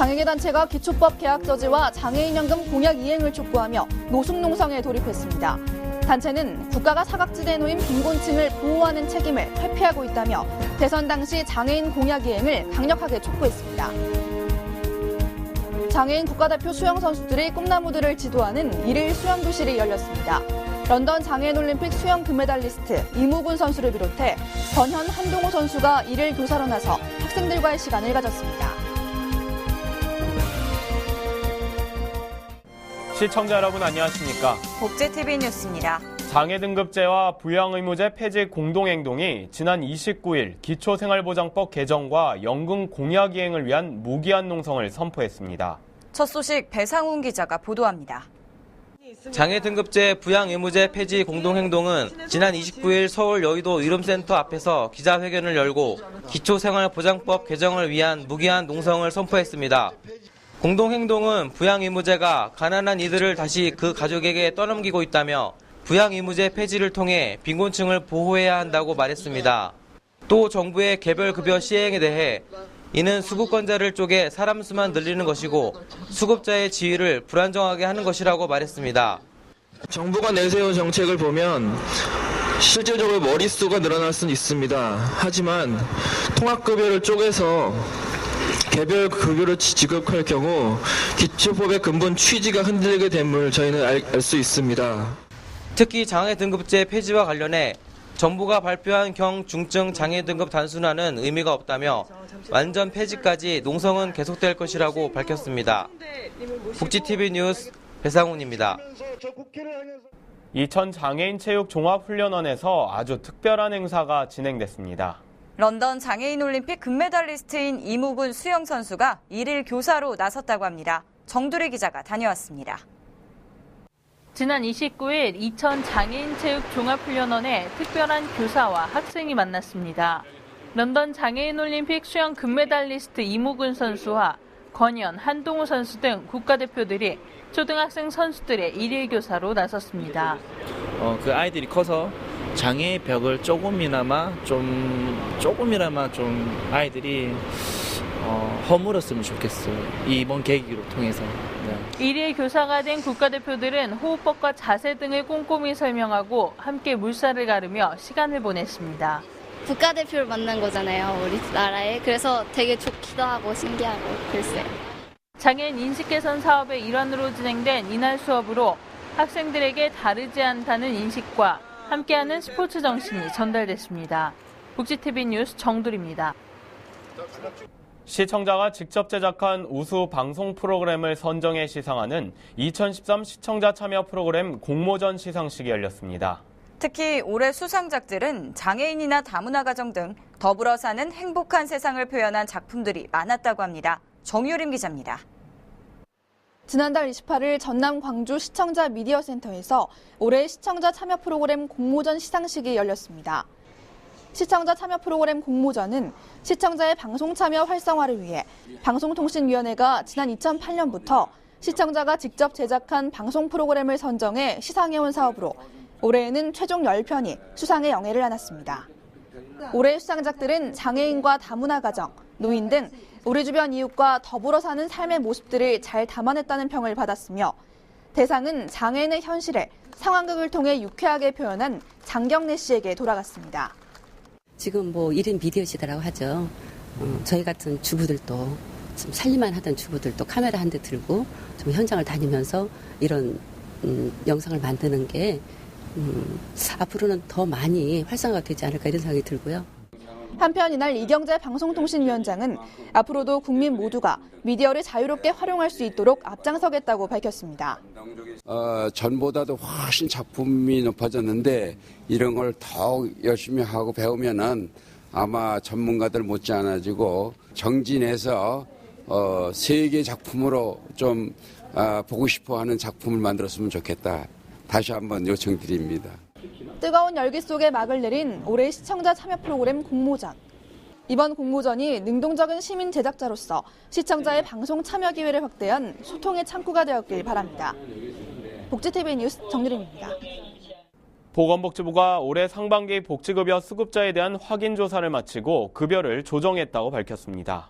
장애계 단체가 기초법 계약 저지와 장애인연금 공약 이행을 촉구하며 노숙농성에 돌입했습니다. 단체는 국가가 사각지대에 놓인 빈곤층을 보호하는 책임을 회피하고 있다며 대선 당시 장애인 공약 이행을 강력하게 촉구했습니다. 장애인 국가대표 수영 선수들이 꿈나무들을 지도하는 1일 수영교실이 열렸습니다. 런던 장애인 올림픽 수영 금메달리스트 이무근 선수를 비롯해 권현, 한동호 선수가 1일 교사로 나서 학생들과의 시간을 가졌습니다. 시청자 여러분 안녕하십니까? 복지TV 뉴스입니다. 장애등급제와 부양의무제 폐지 공동행동이 지난 29일 기초생활보장법 개정과 연금 공약 이행을 위한 무기한 농성을 선포했습니다. 첫 소식 배상훈 기자가 보도합니다. 장애등급제 부양의무제 폐지 공동행동은 지난 29일 서울 여의도 이름센터 앞에서 기자회견을 열고 기초생활보장법 개정을 위한 무기한 농성을 선포했습니다. 공동행동은 부양의무제가 가난한 이들을 다시 그 가족에게 떠넘기고 있다며 부양의무제 폐지를 통해 빈곤층을 보호해야 한다고 말했습니다. 또 정부의 개별급여 시행에 대해 이는 수급권자를 쪼개 사람 수만 늘리는 것이고 수급자의 지위를 불안정하게 하는 것이라고 말했습니다. 정부가 내세운 정책을 보면 실질적으로 머릿수가 늘어날 수는 있습니다. 하지만 통합급여를 쪼개서 개별 급여를 지급할 경우 기초법의 근본 취지가 흔들리게 됨을 저희는 알 수 있습니다. 특히 장애등급제 폐지와 관련해 정부가 발표한 경중증 장애등급 단순화는 의미가 없다며 완전 폐지까지 농성은 계속될 것이라고 밝혔습니다. 복지TV 뉴스 배상훈입니다. 이천 장애인 체육 종합훈련원에서 아주 특별한 행사가 진행됐습니다. 런던 장애인 올림픽 금메달리스트인 이무근 수영 선수가 1일 교사로 나섰다고 합니다. 정두리 기자가 다녀왔습니다. 지난 29일 이천 장애인 체육 종합훈련원에 특별한 교사와 학생이 만났습니다. 런던 장애인 올림픽 수영 금메달리스트 이무근 선수와 권현, 한동호 선수 등 국가대표들이 초등학생 선수들의 1일 교사로 나섰습니다. 그 아이들이 커서 장애의 벽을 조금이나마 좀 아이들이 허물었으면 좋겠어요. 이번 계기로 통해서. 네. 1일 교사가 된 국가대표들은 호흡법과 자세 등을 꼼꼼히 설명하고 함께 물살을 가르며 시간을 보냈습니다. 국가대표를 만난 거잖아요, 우리나라에. 그래서 되게 좋기도 하고 신기하고 글쎄요. 장애인 인식 개선 사업의 일환으로 진행된 이날 수업으로 학생들에게 다르지 않다는 인식과 함께하는 스포츠 정신이 전달됐습니다. 복지TV 뉴스 정두리입니다. 시청자가 직접 제작한 우수 방송 프로그램을 선정해 시상하는 2013 시청자 참여 프로그램 공모전 시상식이 열렸습니다. 특히 올해 수상작들은 장애인이나 다문화 가정 등 더불어 사는 행복한 세상을 표현한 작품들이 많았다고 합니다. 정유림 기자입니다. 지난달 28일 전남 광주 시청자 미디어 센터에서 올해 시청자 참여 프로그램 공모전 시상식이 열렸습니다. 시청자 참여 프로그램 공모전은 시청자의 방송 참여 활성화를 위해 방송통신위원회가 지난 2008년부터 시청자가 직접 제작한 방송 프로그램을 선정해 시상해온 사업으로 올해에는 최종 10편이 수상의 영예를 안았습니다. 올해 수상작들은 장애인과 다문화 가정, 노인 등 우리 주변 이웃과 더불어 사는 삶의 모습들을 잘 담아냈다는 평을 받았으며 대상은 장애인의 현실에 상황극을 통해 유쾌하게 표현한 장경래 씨에게 돌아갔습니다. 지금 1인 미디어 시대라고 하죠. 저희 같은 주부들도 좀 살림만 하던 주부들도 카메라 한 대 들고 좀 현장을 다니면서 이런 영상을 만드는 게 앞으로는 더 많이 활성화가 되지 않을까 이런 생각이 들고요. 한편 이날 이경재 방송통신위원장은 앞으로도 국민 모두가 미디어를 자유롭게 활용할 수 있도록 앞장서겠다고 밝혔습니다. 전보다도 훨씬 작품이 높아졌는데 이런 걸 더욱 열심히 하고 배우면은 아마 전문가들 못지않아지고 정진해서 세계 작품으로 좀 보고 싶어하는 작품을 만들었으면 좋겠다. 다시 한번 요청드립니다. 뜨거운 열기 속에 막을 내린 올해 시청자 참여 프로그램 공모전. 이번 공모전이 능동적인 시민 제작자로서 시청자의 방송 참여 기회를 확대한 소통의 창구가 되었길 바랍니다. 복지TV 뉴스 정유림입니다. 보건복지부가 올해 상반기 복지급여 수급자에 대한 확인 조사를 마치고 급여를 조정했다고 밝혔습니다.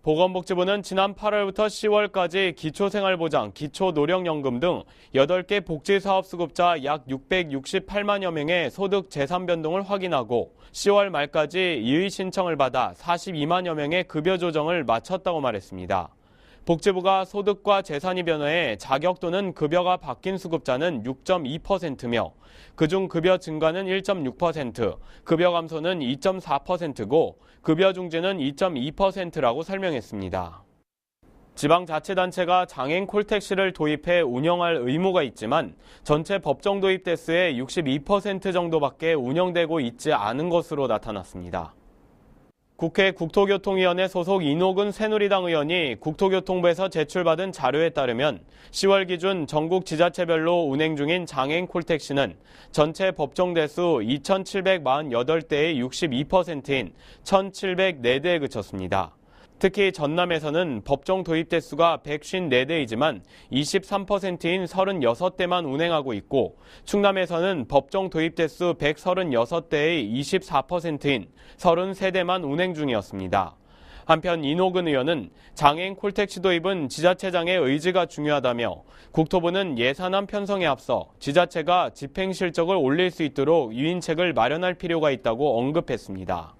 보건복지부는 지난 8월부터 10월까지 기초생활보장, 기초노령연금 등 8개 복지사업수급자 약 668만여 명의 소득 재산 변동을 확인하고 10월 말까지 이의 신청을 받아 42만여 명의 급여 조정을 마쳤다고 말했습니다. 복지부가 소득과 재산이 변화해 자격 또는 급여가 바뀐 수급자는 6.2%며 그중 급여 증가는 1.6%, 급여 감소는 2.4%고 급여 중지는 2.2%라고 설명했습니다. 지방자치단체가 장애인 콜택시를 도입해 운영할 의무가 있지만 전체 법정 도입 대수의 62% 정도밖에 운영되고 있지 않은 것으로 나타났습니다. 국회 국토교통위원회 소속 이노근 새누리당 의원이 국토교통부에서 제출받은 자료에 따르면 10월 기준 전국 지자체별로 운행 중인 장애인 콜택시는 전체 법정 대수 2,748대의 62%인 1,704대에 그쳤습니다. 특히 전남에서는 법정 도입 대수가 154대이지만 23%인 36대만 운행하고 있고 충남에서는 법정 도입 대수 136대의 24%인 33대만 운행 중이었습니다. 한편 이노근 의원은 장애인 콜택시 도입은 지자체장의 의지가 중요하다며 국토부는 예산안 편성에 앞서 지자체가 집행 실적을 올릴 수 있도록 유인책을 마련할 필요가 있다고 언급했습니다.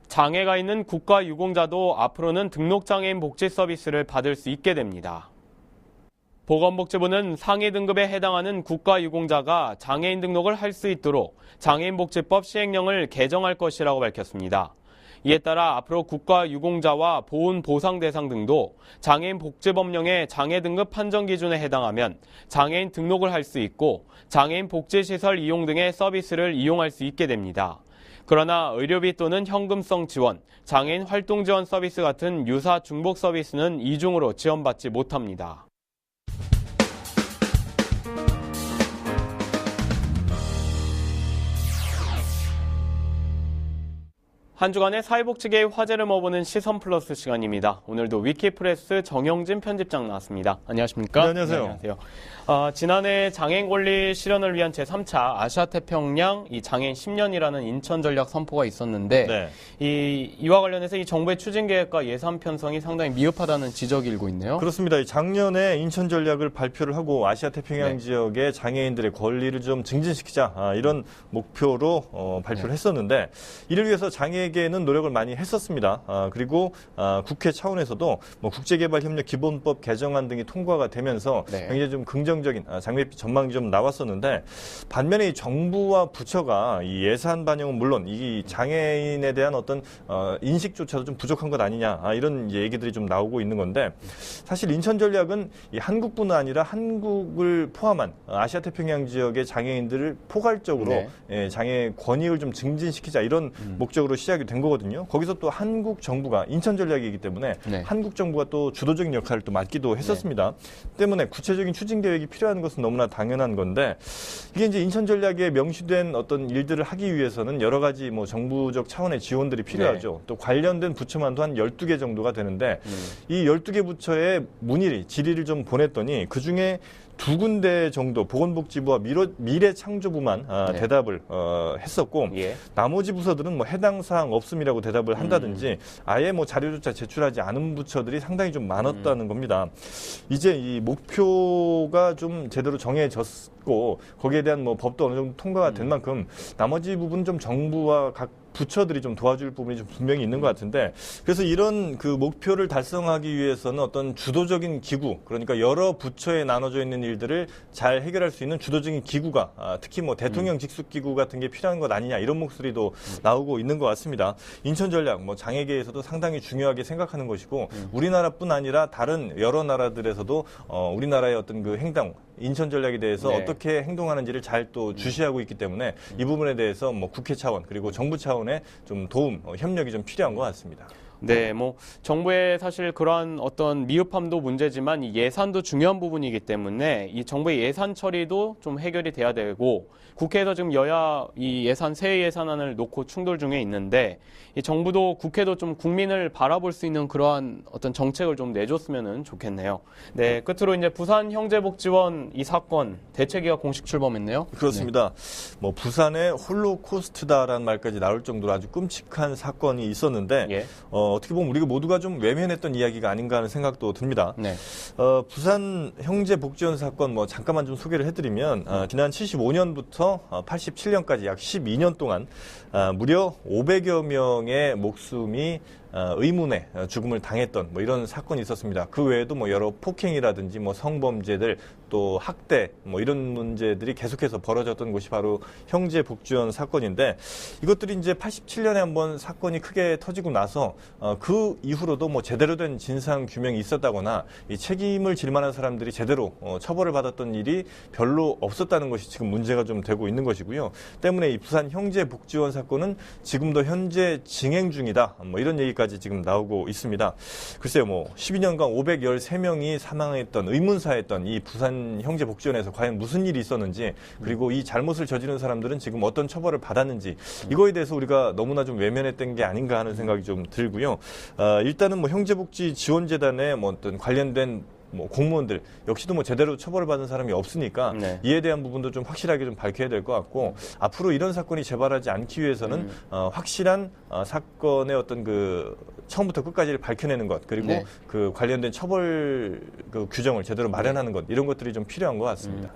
장애가 있는 국가유공자도 앞으로는 등록장애인 복지 서비스를 받을 수 있게 됩니다. 보건복지부는 상위 등급에 해당하는 국가유공자가 장애인 등록을 할 수 있도록 장애인복지법 시행령을 개정할 것이라고 밝혔습니다. 이에 따라 앞으로 국가유공자와 보훈보상 대상 등도 장애인 복지법령의 장애 등급 판정 기준에 해당하면 장애인 등록을 할 수 있고 장애인 복지시설 이용 등의 서비스를 이용할 수 있게 됩니다. 그러나 의료비 또는 현금성 지원, 장애인 활동 지원 서비스 같은 유사 중복 서비스는 이중으로 지원받지 못합니다. 한 주간의 사회복지계의 화제를 모아보는 시선 플러스 시간입니다. 오늘도 위키프레스 정영진 편집장 나왔습니다. 안녕하십니까? 네, 안녕하세요. 네, 안녕하세요. 지난해 장애인 권리 실현을 위한 제3차 아시아태평양 이 장애인 10년이라는 인천 전략 선포가 있었는데 네. 이와 관련해서 이 정부의 추진 계획과 예산 편성이 상당히 미흡하다는 지적이 일고 있네요. 그렇습니다. 작년에 인천 전략을 발표를 하고 아시아태평양 지역의 장애인들의 권리를 좀 증진시키자 이런 목표로 발표를 했었는데 이를 위해서 장애계는 노력을 많이 했었습니다. 그리고 국회 차원에서도 국제개발협력 기본법 개정안 등이 통과가 되면서 굉장히 좀 긍정적인 장밋빛 전망이 좀 나왔었는데 반면에 이 정부와 부처가 이 예산 반영은 물론 이 장애인에 대한 어떤 인식조차도 좀 부족한 것 아니냐 이런 얘기들이 좀 나오고 있는 건데 사실 인천 전략은 이 한국뿐 아니라 한국을 포함한 아시아태평양 지역의 장애인들을 포괄적으로 장애 권익을 좀 증진시키자 이런 목적으로 시작이 된 거거든요. 거기서 또 한국 정부가 인천 전략이기 때문에 한국 정부가 또 주도적인 역할을 또 맡기도 했었습니다. 때문에 구체적인 추진 계획이 필요한 것은 너무나 당연한 건데 이게 이제 인천 전략에 명시된 어떤 일들을 하기 위해서는 여러 가지 정부적 차원의 지원들이 필요하죠. 또 관련된 부처만도 한 12개 정도가 되는데 이 12개 부처에 질의를 좀 보냈더니 그중에 2군데 정도 보건복지부와 미래창조부만 대답을 했었고 나머지 부서들은 해당 사항 없음이라고 대답을 한다든지 아예 자료조차 제출하지 않은 부처들이 상당히 좀 많았다는 겁니다. 이제 이 목표가 좀 제대로 정해졌고 거기에 대한 법도 어느 정도 통과가 된 만큼 나머지 부분 좀 정부와 각 부처들이 좀 도와줄 부분이 좀 분명히 있는 것 같은데 그래서 이런 그 목표를 달성하기 위해서는 어떤 주도적인 기구 그러니까 여러 부처에 나눠져 있는 일들을 잘 해결할 수 있는 주도적인 기구가 특히 대통령 직속 기구 같은 게 필요한 것 아니냐 이런 목소리도 나오고 있는 것 같습니다. 인천 전략 장애계에서도 상당히 중요하게 생각하는 것이고 우리나라뿐 아니라 다른 여러 나라들에서도 우리나라의 어떤 그 행동 인천 전략에 대해서 어떻게 행동하는지를 잘 또 주시하고 있기 때문에 이 부분에 대해서 국회 차원 그리고 정부 차원의 좀 도움, 협력이 좀 필요한 것 같습니다. 네, 정부의 사실 그러한 어떤 미흡함도 문제지만 이 예산도 중요한 부분이기 때문에 이 정부의 예산 처리도 좀 해결이 돼야 되고 국회에서 지금 여야 이 새해 예산안을 놓고 충돌 중에 있는데 이 정부도 국회도 좀 국민을 바라볼 수 있는 그러한 어떤 정책을 좀 내줬으면 좋겠네요. 네, 끝으로 이제 부산 형제복지원 이 사건 대책위가 공식 출범했네요. 그렇습니다. 부산의 홀로코스트다라는 말까지 나올 정도로 아주 끔찍한 사건이 있었는데 어떻게 보면 우리가 모두가 좀 외면했던 이야기가 아닌가 하는 생각도 듭니다. 네. 부산 형제복지원 사건 잠깐만 좀 소개를 해드리면 지난 75년부터 87년까지 약 12년 동안 무려 500여 명의 목숨이 의문의 죽음을 당했던 이런 사건이 있었습니다. 그 외에도 여러 폭행이라든지 성범죄들 또 학대 이런 문제들이 계속해서 벌어졌던 곳이 바로 형제복지원 사건인데 이것들이 이제 87년에 한번 사건이 크게 터지고 나서 그 이후로도 제대로 된 진상 규명이 있었다거나 이 책임을 질 만한 사람들이 제대로 처벌을 받았던 일이 별로 없었다는 것이 지금 문제가 좀 되고 있는 것이고요. 때문에 이 부산 형제복지원 사건은 지금도 현재 진행 중이다. 이런 얘기까지 지금 나오고 있습니다. 글쎄요, 12년간 513명이 사망했던 의문사했던 이 부산 형제복지원에서 과연 무슨 일이 있었는지 그리고 이 잘못을 저지른 사람들은 지금 어떤 처벌을 받았는지 이거에 대해서 우리가 너무나 좀 외면했던 게 아닌가 하는 생각이 좀 들고요. 일단은 형제복지지원재단의 어떤 관련된 공무원들 역시도 제대로 처벌을 받은 사람이 없으니까 네. 이에 대한 부분도 좀 확실하게 좀 밝혀야 될 것 같고 앞으로 이런 사건이 재발하지 않기 위해서는 확실한 사건의 어떤 처음부터 끝까지를 밝혀내는 것 그리고 네. 그 관련된 처벌 규정을 제대로 마련하는 것 이런 것들이 좀 필요한 것 같습니다.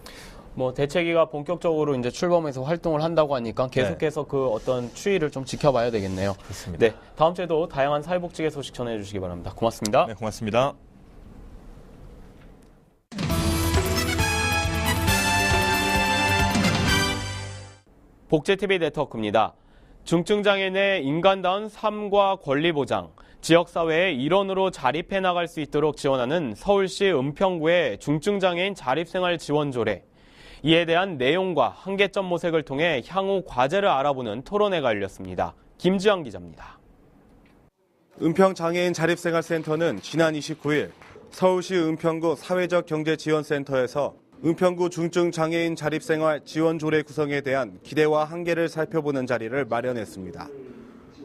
대책위가 본격적으로 이제 출범해서 활동을 한다고 하니까 계속해서 그 어떤 추이를 좀 지켜봐야 되겠네요. 그렇습니다. 네, 다음 주에도 다양한 사회복지계 소식 전해주시기 바랍니다. 고맙습니다. 네, 고맙습니다. 복지TV 네트워크입니다. 중증장애인의 인간다운 삶과 권리 보장, 지역사회의 일원으로 자립해 나갈 수 있도록 지원하는 서울시 은평구의 중증장애인 자립생활 지원조례. 이에 대한 내용과 한계점 모색을 통해 향후 과제를 알아보는 토론회가 열렸습니다. 김지영 기자입니다. 은평장애인 자립생활센터는 지난 29일 서울시 은평구 사회적경제지원센터에서 은평구 중증장애인 자립생활 지원조례 구성에 대한 기대와 한계를 살펴보는 자리를 마련했습니다.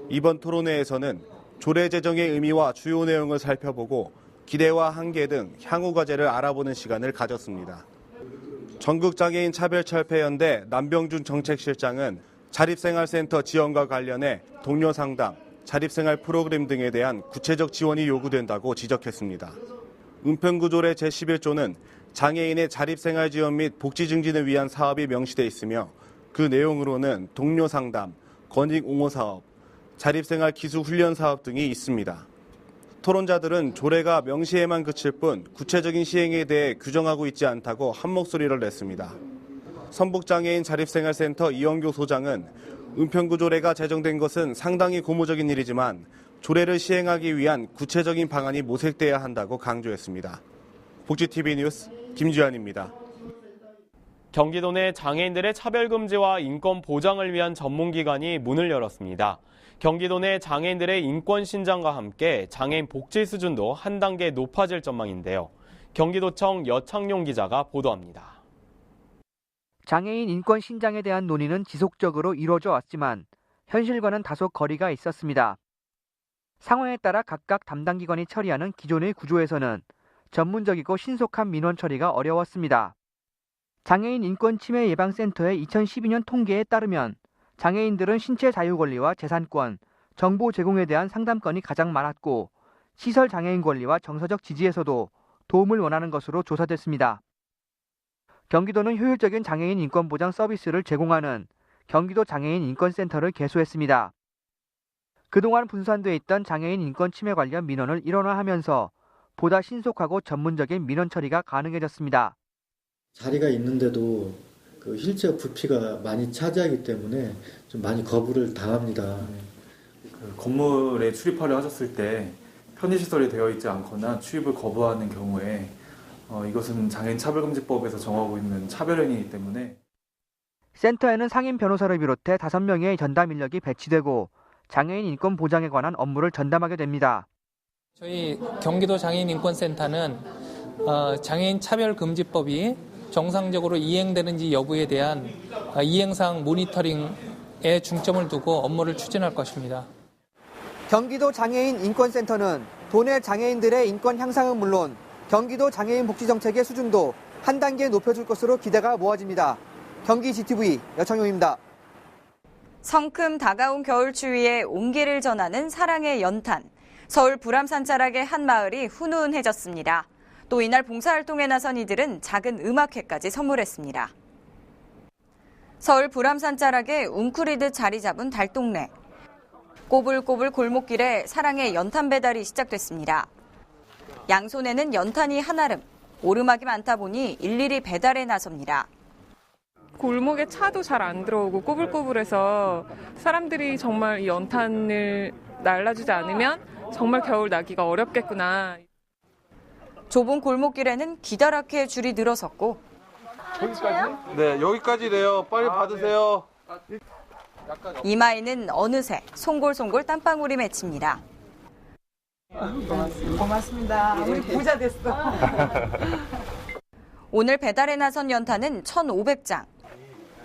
이번 토론회에서는 조례 제정의 의미와 주요 내용을 살펴보고 기대와 한계 등 향후 과제를 알아보는 시간을 가졌습니다. 전국장애인 차별철폐연대 남병준 정책실장은 자립생활센터 지원과 관련해 동료 상담, 자립생활 프로그램 등에 대한 구체적 지원이 요구된다고 지적했습니다. 은평구 조례 제11조는 장애인의 자립생활 지원 및 복지 증진을 위한 사업이 명시돼 있으며 그 내용으로는 동료 상담, 권익 옹호 사업, 자립생활 기술 훈련 사업 등이 있습니다. 토론자들은 조례가 명시에만 그칠 뿐 구체적인 시행에 대해 규정하고 있지 않다고 한 목소리를 냈습니다. 선북장애인 자립생활센터 이영교 소장은 은평구 조례가 제정된 것은 상당히 고무적인 일이지만 조례를 시행하기 위한 구체적인 방안이 모색돼야 한다고 강조했습니다. 복지TV 뉴스 김주현입니다. 경기도 내 장애인들의 차별금지와 인권 보장을 위한 전문기관이 문을 열었습니다. 경기도 내 장애인들의 인권 신장과 함께 장애인 복지 수준도 한 단계 높아질 전망인데요. 경기도청 여창용 기자가 보도합니다. 장애인 인권 신장에 대한 논의는 지속적으로 이루어져 왔지만 현실과는 다소 거리가 있었습니다. 상황에 따라 각각 담당 기관이 처리하는 기존의 구조에서는 전문적이고 신속한 민원 처리가 어려웠습니다. 장애인 인권 침해 예방센터의 2012년 통계에 따르면 장애인들은 신체 자유 권리와 재산권, 정보 제공에 대한 상담건이 가장 많았고 시설 장애인 권리와 정서적 지지에서도 도움을 원하는 것으로 조사됐습니다. 경기도는 효율적인 장애인 인권 보장 서비스를 제공하는 경기도 장애인 인권센터를 개소했습니다. 그동안 분산돼 있던 장애인 인권 침해 관련 민원을 일원화하면서 보다 신속하고 전문적인 민원 처리가 가능해졌습니다. 자리가 있는데도 그 휠체어 부피가 많이 차지하기 때문에 좀 많이 거부를 당합니다. 그 건물에 출입하려 하셨을 때 편의시설이 되어 있지 않거나 출입을 거부하는 경우에 이것은 장애인 차별금지법에서 정하고 있는 차별행위이기 때문에 센터에는 상임 변호사를 비롯해 5명의 전담 인력이 배치되고 장애인 인권 보장에 관한 업무를 전담하게 됩니다. 저희 경기도 장애인인권센터는 장애인 차별금지법이 정상적으로 이행되는지 여부에 대한 이행상 모니터링에 중점을 두고 업무를 추진할 것입니다. 경기도 장애인 인권센터는 도내 장애인들의 인권 향상은 물론 경기도 장애인 복지 정책의 수준도 한 단계 높여줄 것으로 기대가 모아집니다. 경기 GTV 여창용입니다. 성큼 다가온 겨울 추위에 온기를 전하는 사랑의 연탄. 서울 불암산자락의 한 마을이 훈훈해졌습니다. 또 이날 봉사활동에 나선 이들은 작은 음악회까지 선물했습니다. 서울 불암산자락에 웅크리듯 자리 잡은 달동네. 꼬불꼬불 골목길에 사랑의 연탄 배달이 시작됐습니다. 양손에는 연탄이 한아름, 오르막이 많다 보니 일일이 배달에 나섭니다. 골목에 차도 잘 안 들어오고 꼬불꼬불해서 사람들이 정말 이 연탄을 날라주지 않으면 정말 겨울 나기가 어렵겠구나. 좁은 골목길에는 기다랗게 줄이 늘어섰고 네, 여기까지래요. 빨리 받으세요. 이마에는 어느새 송골송골 땀방울이 맺힙니다. 고맙습니다. 우리 부자 됐어. 오늘 배달에 나선 연탄은 1,500장.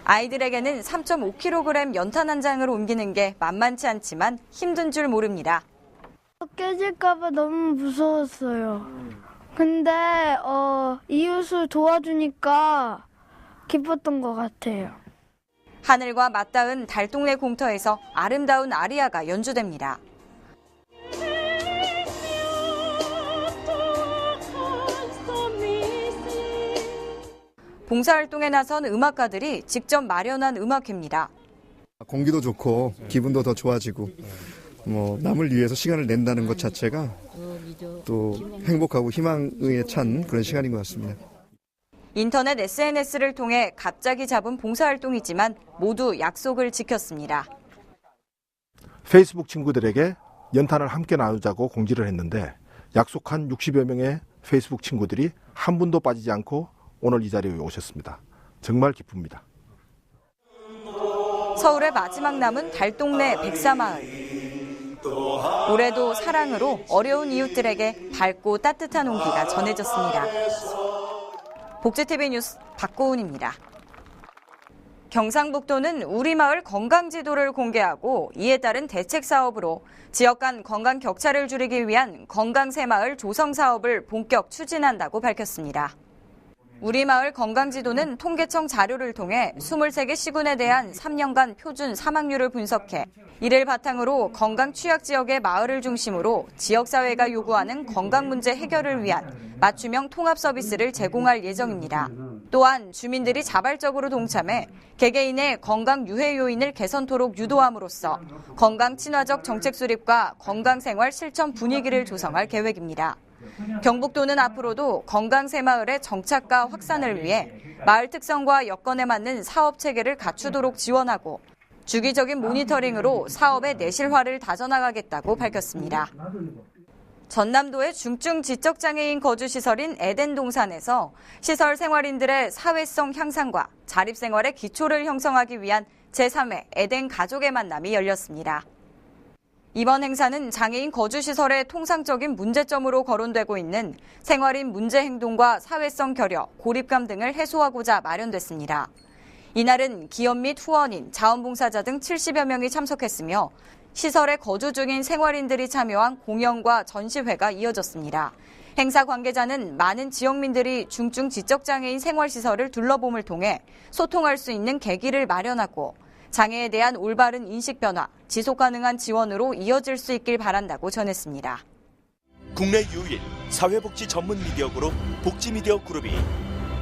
아이들에게는 3.5kg 연탄 한 장을 옮기는 게 만만치 않지만 힘든 줄 모릅니다. 깨질까봐 너무 무서웠어요. 근데 이웃을 도와주니까 기뻤던 것 같아요. 하늘과 맞닿은 달동네 공터에서 아름다운 아리아가 연주됩니다. 봉사활동에 나선 음악가들이 직접 마련한 음악회입니다. 공기도 좋고 기분도 더 좋아지고 남을 위해서 시간을 낸다는 것 자체가 또 행복하고 희망에 찬 그런 시간인 것 같습니다. 인터넷 SNS를 통해 갑자기 잡은 봉사활동이지만 모두 약속을 지켰습니다. 페이스북 친구들에게 연탄을 함께 나누자고 공지를 했는데 약속한 60여 명의 페이스북 친구들이 한 분도 빠지지 않고 오늘 이 자리에 오셨습니다. 정말 기쁩니다. 서울의 마지막 남은 달동네 백사마을. 올해도 사랑으로 어려운 이웃들에게 밝고 따뜻한 온기가 전해졌습니다. 복지TV 뉴스 박고은입니다. 경상북도는 우리마을 건강지도를 공개하고 이에 따른 대책 사업으로 지역 간 건강 격차를 줄이기 위한 건강새마을 조성 사업을 본격 추진한다고 밝혔습니다. 우리마을 건강지도는 통계청 자료를 통해 23개 시군에 대한 3년간 표준 사망률을 분석해 이를 바탕으로 건강 취약 지역의 마을을 중심으로 지역사회가 요구하는 건강 문제 해결을 위한 맞춤형 통합 서비스를 제공할 예정입니다. 또한 주민들이 자발적으로 동참해 개개인의 건강 유해 요인을 개선토록 유도함으로써 건강 친화적 정책 수립과 건강생활 실천 분위기를 조성할 계획입니다. 경북도는 앞으로도 건강새마을의 정착과 확산을 위해 마을 특성과 여건에 맞는 사업 체계를 갖추도록 지원하고 주기적인 모니터링으로 사업의 내실화를 다져나가겠다고 밝혔습니다. 전남도의 중증 지적장애인 거주시설인 에덴동산에서 시설 생활인들의 사회성 향상과 자립생활의 기초를 형성하기 위한 제3회 에덴 가족의 만남이 열렸습니다. 이번 행사는 장애인 거주시설의 통상적인 문제점으로 거론되고 있는 생활인 문제 행동과 사회성 결여, 고립감 등을 해소하고자 마련됐습니다. 이날은 기업 및 후원인, 자원봉사자 등 70여 명이 참석했으며 시설에 거주 중인 생활인들이 참여한 공연과 전시회가 이어졌습니다. 행사 관계자는 많은 지역민들이 중증 지적장애인 생활시설을 둘러봄을 통해 소통할 수 있는 계기를 마련하고 장애에 대한 올바른 인식 변화, 지속 가능한 지원으로 이어질 수 있길 바란다고 전했습니다. 국내 유일 사회복지 전문 미디어 그룹 복지미디어 그룹이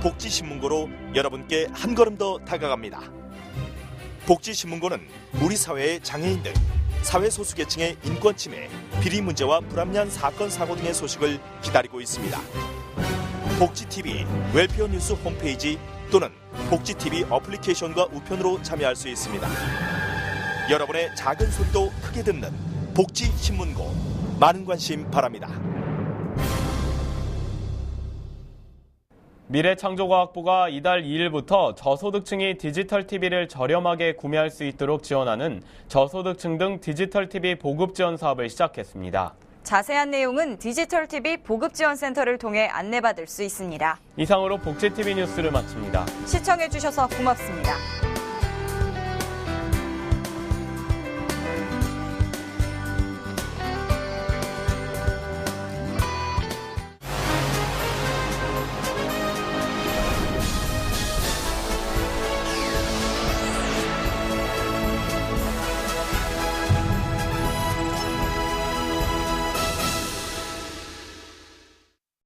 복지신문고로 여러분께 한 걸음 더 다가갑니다. 복지신문고는 우리 사회의 장애인들, 사회소수계층의 인권 침해, 비리 문제와 불합리한 사건 사고 등의 소식을 기다리고 있습니다. 복지TV 웰페어 뉴스 홈페이지 또는 복지TV 어플리케이션과 우편으로 참여할 수 있습니다. 여러분의 작은 소리도 크게 듣는 복지신문고, 많은 관심 바랍니다. 미래창조과학부가 이달 2일부터 저소득층이 디지털 TV를 저렴하게 구매할 수 있도록 지원하는 저소득층 등 디지털 TV 보급 지원 사업을 시작했습니다. 자세한 내용은 디지털 TV 보급지원센터를 통해 안내받을 수 있습니다. 이상으로 복지TV 뉴스를 마칩니다. 시청해주셔서 고맙습니다.